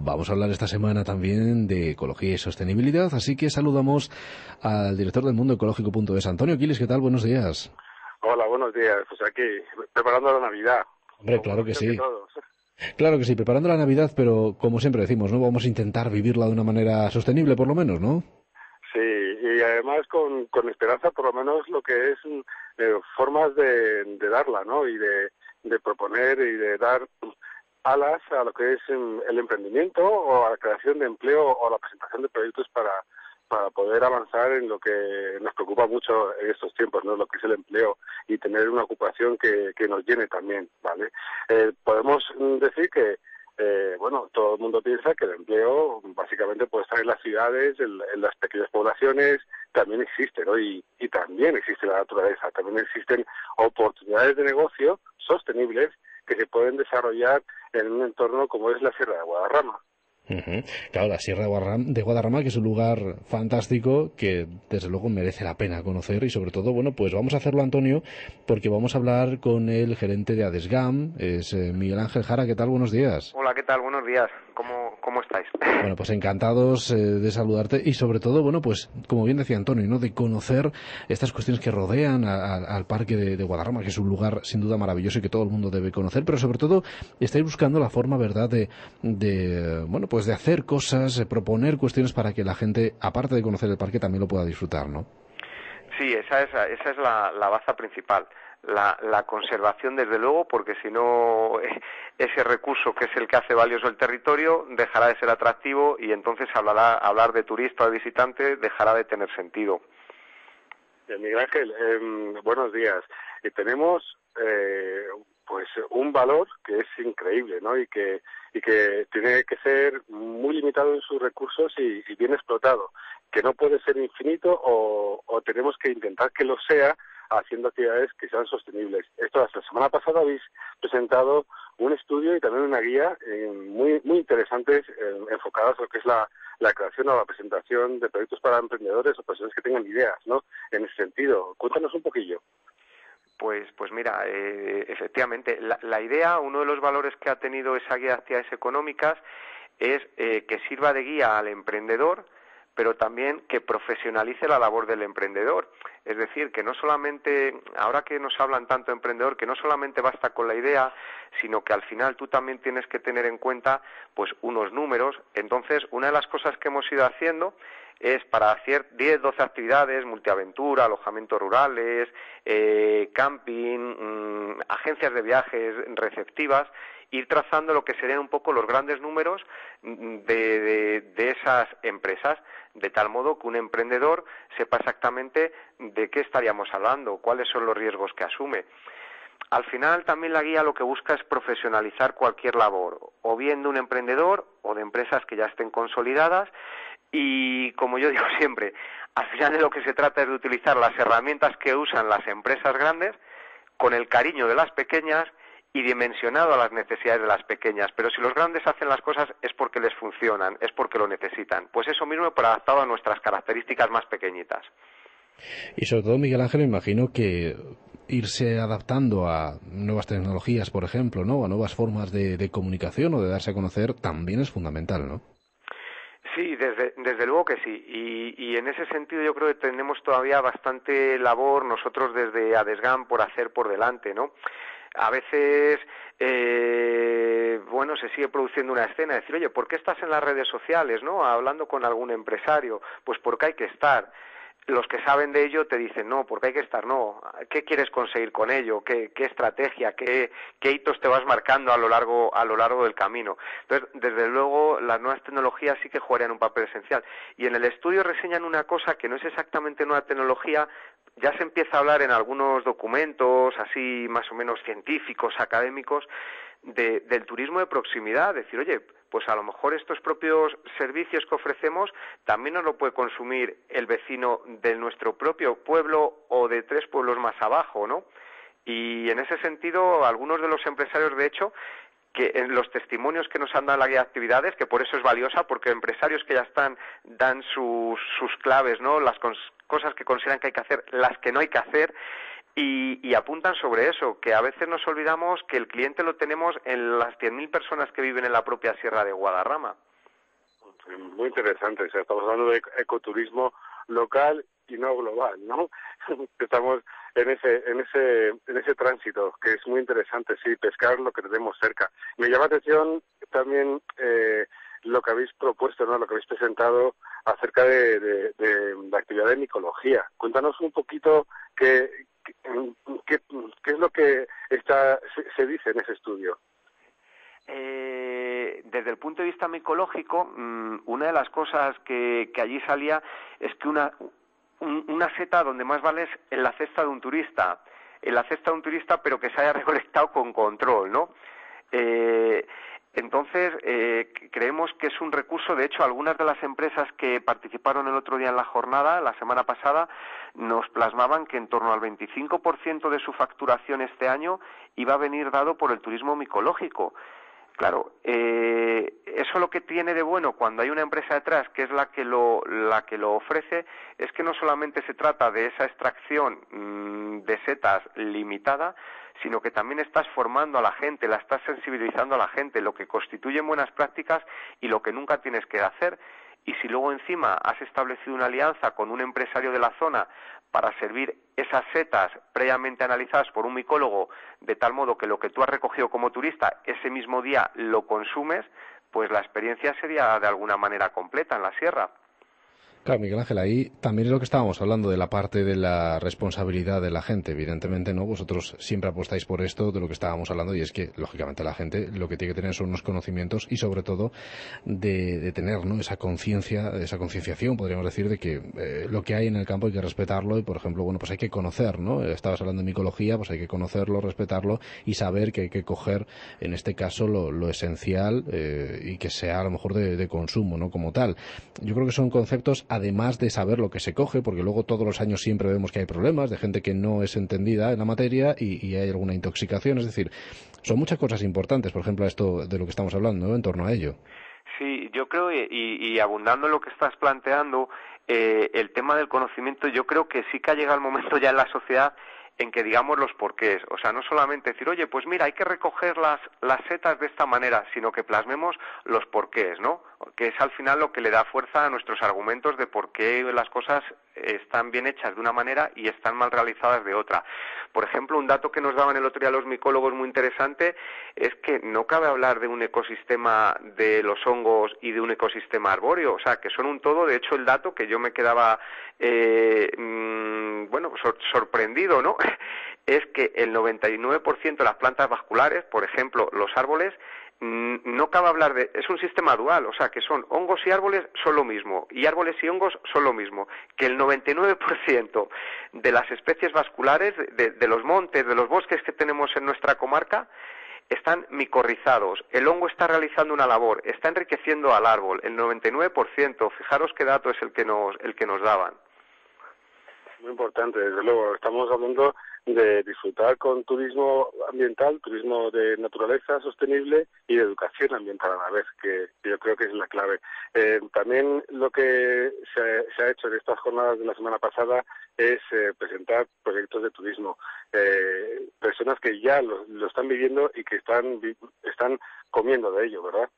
Vamos a hablar esta semana también de ecología y sostenibilidad, así que saludamos al director del mundoecológico.es, Antonio Quiles. ¿Qué tal? Buenos días. Hola, buenos días. Pues aquí, preparando la Navidad. Hombre, Como claro que sí. todos. Claro que sí, preparando la Navidad, pero como siempre decimos, ¿no? Vamos a intentar vivirla de una manera sostenible, por lo menos, ¿no? Sí, y además con esperanza, por lo menos lo que es formas de darla, ¿no? Y de proponer y de dar alas a lo que es el emprendimiento o a la creación de empleo o la presentación de proyectos para poder avanzar en lo que nos preocupa mucho en estos tiempos, ¿no? Lo que es el empleo y tener una ocupación que nos llene también, ¿vale? Podemos decir que bueno, todo el mundo piensa que el empleo básicamente puede estar en las ciudades, en las pequeñas poblaciones, también existe, ¿no? Y también existe la naturaleza, también existen oportunidades de negocio sostenibles que se pueden desarrollar en un entorno como es la Sierra de Guadarrama. Claro, la Sierra de Guadarrama, que es un lugar fantástico que desde luego merece la pena conocer y sobre todo, bueno, pues vamos a hacerlo, Antonio, porque vamos a hablar con el gerente de ADESGAM, es Miguel Ángel Jara. ¿Qué tal? Buenos días. Hola, ¿qué tal? Buenos días. ¿Cómo estáis? Bueno, pues encantados de saludarte y sobre todo, bueno, pues como bien decía Antonio, ¿no? De conocer estas cuestiones que rodean al parque de Guadarrama, que es un lugar sin duda maravilloso y que todo el mundo debe conocer, pero sobre todo estáis buscando la forma, ¿verdad?, bueno, pues de hacer cosas, de proponer cuestiones para que la gente, aparte de conocer el parque, también lo pueda disfrutar, ¿no? Sí, esa es la baza principal. La conservación, desde luego, porque si no, ese recurso que es el que hace valioso el territorio dejará de ser atractivo y entonces hablar de turista o de visitante dejará de tener sentido. Miguel Ángel, buenos días. Tenemos pues un valor que es increíble, ¿no? Y que tiene que ser muy limitado en sus recursos y bien explotado, que no puede ser infinito o tenemos que intentar que lo sea haciendo actividades que sean sostenibles. Esto, la semana pasada habéis presentado un estudio y también una guía muy interesantes enfocadas a lo que es la creación o la presentación de proyectos para emprendedores o personas que tengan ideas, ¿no? En ese sentido, cuéntanos un poquillo. Pues mira, efectivamente, la idea, uno de los valores que ha tenido esa guía de actividades económicas es que sirva de guía al emprendedor, pero también que profesionalice la labor del emprendedor. Es decir, que no solamente, ahora que nos hablan tanto de emprendedor, que no solamente basta con la idea, sino que al final tú también tienes que tener en cuenta pues unos números. Entonces, una de las cosas que hemos ido haciendo es para hacer 10, 12 actividades, multiaventura, alojamientos rurales, camping, agencias de viajes receptivas, ir trazando lo que serían un poco los grandes números de esas empresas, de tal modo que un emprendedor sepa exactamente de qué estaríamos hablando, cuáles son los riesgos que asume. Al final también la guía lo que busca es profesionalizar cualquier labor, o bien de un emprendedor o de empresas que ya estén consolidadas, y como yo digo siempre, al final de lo que se trata es de utilizar las herramientas que usan las empresas grandes con el cariño de las pequeñas y dimensionado a las necesidades de las pequeñas. Pero si los grandes hacen las cosas es porque les funcionan, es porque lo necesitan. Pues eso mismo, pero adaptado a nuestras características más pequeñitas. Y sobre todo, Miguel Ángel, me imagino que irse adaptando a nuevas tecnologías, por ejemplo, ¿no? A nuevas formas de comunicación o de darse a conocer también es fundamental, ¿no? Sí, desde luego que sí. Y en ese sentido yo creo que tenemos todavía bastante labor nosotros desde ADESGAM por hacer por delante, ¿no? A veces, bueno, se sigue produciendo una escena, decir, oye, ¿por qué estás en las redes sociales, no? Hablando con algún empresario, pues porque hay que estar. Los que saben de ello te dicen, no, porque hay que estar, no. ¿Qué quieres conseguir con ello? ¿Qué estrategia? ¿Qué hitos te vas marcando a lo largo del camino? Entonces, desde luego, las nuevas tecnologías sí que jugarían un papel esencial. Y en el estudio reseñan una cosa que no es exactamente nueva tecnología, ya se empieza a hablar en algunos documentos, así más o menos científicos, académicos, del turismo de proximidad, decir, oye, pues a lo mejor estos propios servicios que ofrecemos también nos lo puede consumir el vecino de nuestro propio pueblo o de 3 pueblos más abajo, ¿no? Y en ese sentido, algunos de los empresarios, de hecho, que en los testimonios que nos han dado la guía de actividades, que por eso es valiosa, porque empresarios que ya están dan sus claves, ¿no? Las cosas que consideran que hay que hacer, las que no hay que hacer, y apuntan sobre eso, que a veces nos olvidamos que el cliente lo tenemos en las 100.000 personas que viven en la propia Sierra de Guadarrama. Muy interesante. O sea, estamos hablando de ecoturismo local y no global, ¿no? Estamos en ese tránsito que es muy interesante, sí, pescar lo que tenemos cerca. Me llama la atención también lo que habéis propuesto, ¿no? Lo que habéis presentado acerca de la actividad de micología. Cuéntanos un poquito qué es lo que se dice en ese estudio. Desde el punto de vista micológico, una de las cosas que allí salía es que una seta donde más vale es en la cesta de un turista, pero que se haya recolectado con control, ¿no? Entonces, creemos que es un recurso. De hecho, algunas de las empresas que participaron el otro día en la jornada, la semana pasada, nos plasmaban que en torno al 25% de su facturación este año iba a venir dado por el turismo micológico. Claro, eso lo que tiene de bueno cuando hay una empresa detrás que es la que lo ofrece, es que no solamente se trata de esa extracción de setas limitada, sino que también estás formando a la gente, la estás sensibilizando a la gente, lo que constituyen buenas prácticas y lo que nunca tienes que hacer. Y si luego encima has establecido una alianza con un empresario de la zona para servir esas setas previamente analizadas por un micólogo, de tal modo que lo que tú has recogido como turista ese mismo día lo consumes, pues la experiencia sería de alguna manera completa en la sierra. Claro, Miguel Ángel, ahí también es lo que estábamos hablando de la parte de la responsabilidad de la gente. Evidentemente, ¿no? Vosotros siempre apostáis por esto, de lo que estábamos hablando, y es que, lógicamente, la gente lo que tiene que tener son unos conocimientos y, sobre todo, de tener, ¿no? Esa concienciación, podríamos decir, de que lo que hay en el campo hay que respetarlo y, por ejemplo, bueno, pues hay que conocer, ¿no? Estabas hablando de micología, pues hay que conocerlo, respetarlo y saber que hay que coger, en este caso, lo esencial y que sea, a lo mejor, de consumo, ¿no? Como tal. Yo creo que son conceptos, además de saber lo que se coge, porque luego todos los años siempre vemos que hay problemas de gente que no es entendida en la materia y hay alguna intoxicación. Es decir, son muchas cosas importantes, por ejemplo, esto de lo que estamos hablando, ¿no? En torno a ello. Sí, yo creo, y abundando en lo que estás planteando, el tema del conocimiento, yo creo que sí que ha llegado el momento ya en la sociedad en que digamos los porqués. O sea, no solamente decir, oye, pues mira, hay que recoger las setas de esta manera, sino que plasmemos los porqués, ¿no? Que es al final lo que le da fuerza a nuestros argumentos de por qué las cosas están bien hechas de una manera y están mal realizadas de otra. Por ejemplo, un dato que nos daban el otro día los micólogos muy interesante es que no cabe hablar de un ecosistema de los hongos y de un ecosistema arbóreo, o sea, que son un todo. De hecho, el dato que yo me quedaba sorprendido, ¿no? Es que el 99% de las plantas vasculares, por ejemplo, los árboles, no cabe hablar es un sistema dual, o sea, que son hongos y árboles son lo mismo, y árboles y hongos son lo mismo, que el 99% de las especies vasculares, de los montes, de los bosques que tenemos en nuestra comarca, están micorrizados. El hongo está realizando una labor, está enriqueciendo al árbol, el 99%. Fijaros qué dato es el que nos daban. Muy importante, desde luego. Estamos hablando de disfrutar con turismo ambiental, turismo de naturaleza sostenible y de educación ambiental a la vez, que yo creo que es la clave. También lo que se ha hecho en estas jornadas de la semana pasada es presentar proyectos de turismo. Personas que ya lo están viviendo y que están comiendo de ello, ¿verdad?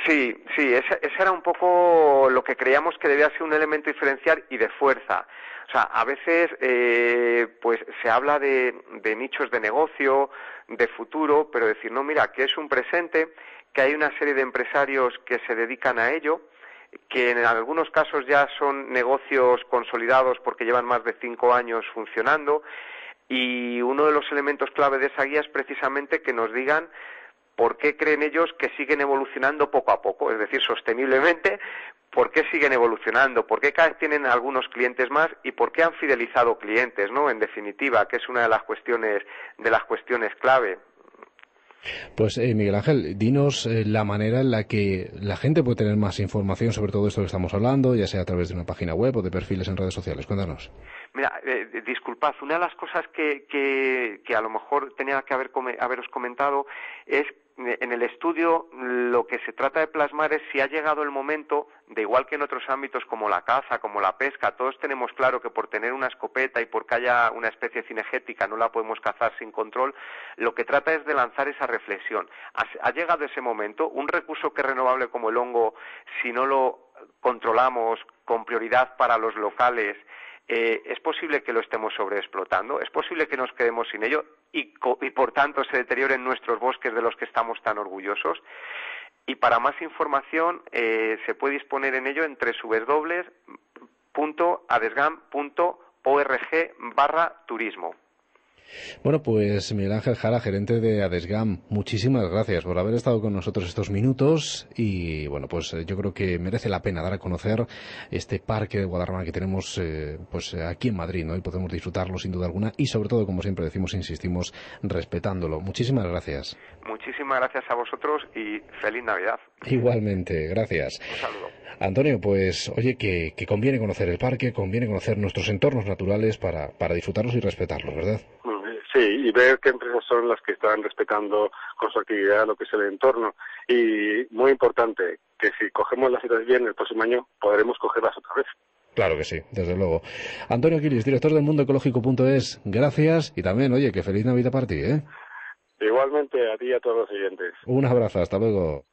Sí, ese era un poco lo que creíamos que debía ser un elemento diferencial y de fuerza. O sea, a veces pues se habla de nichos de negocio, de futuro, pero decir, no, mira, que es un presente, que hay una serie de empresarios que se dedican a ello, que en algunos casos ya son negocios consolidados porque llevan más de 5 años funcionando, y uno de los elementos clave de esa guía es precisamente que nos digan ¿por qué creen ellos que siguen evolucionando poco a poco? Es decir, sosteniblemente, ¿por qué siguen evolucionando? ¿Por qué cada vez tienen algunos clientes más? ¿Y por qué han fidelizado clientes, no? En definitiva, que es una de las cuestiones clave. Pues Miguel Ángel, dinos la manera en la que la gente puede tener más información sobre todo esto que estamos hablando, ya sea a través de una página web o de perfiles en redes sociales. Cuéntanos. Mira, disculpad, una de las cosas que a lo mejor tenía que haberos comentado es en el estudio lo que se trata de plasmar es si ha llegado el momento, de igual que en otros ámbitos como la caza, como la pesca, todos tenemos claro que por tener una escopeta y porque haya una especie cinegética no la podemos cazar sin control. Lo que trata es de lanzar esa reflexión. ¿Ha llegado ese momento? Un recurso que es renovable como el hongo, si no lo controlamos con prioridad para los locales, es posible que lo estemos sobreexplotando, es posible que nos quedemos sin ello y por tanto se deterioren nuestros bosques de los que estamos tan orgullosos. Y para más información se puede disponer en ello en www.adesgam.org/turismo. Bueno, pues Miguel Ángel Jara, gerente de Adesgam, muchísimas gracias por haber estado con nosotros estos minutos y bueno, pues yo creo que merece la pena dar a conocer este parque de Guadarrama que tenemos pues aquí en Madrid, ¿no? Y podemos disfrutarlo sin duda alguna y sobre todo, como siempre decimos, insistimos, respetándolo. Muchísimas gracias. Muchísimas gracias a vosotros y feliz Navidad. Igualmente, gracias. Un saludo. Antonio, pues oye, que conviene conocer el parque, conviene conocer nuestros entornos naturales para disfrutarlos y respetarlos, ¿verdad? Sí, y ver qué empresas son las que están respetando con su actividad lo que es el entorno. Y muy importante, que si cogemos las citas bien el próximo año, podremos cogerlas otra vez. Claro que sí, desde luego. Antonio Quilis, director del mundoecológico.es, gracias y también, oye, que feliz Navidad para ti, ¿eh? Igualmente a ti y a todos los oyentes. Un abrazo, hasta luego.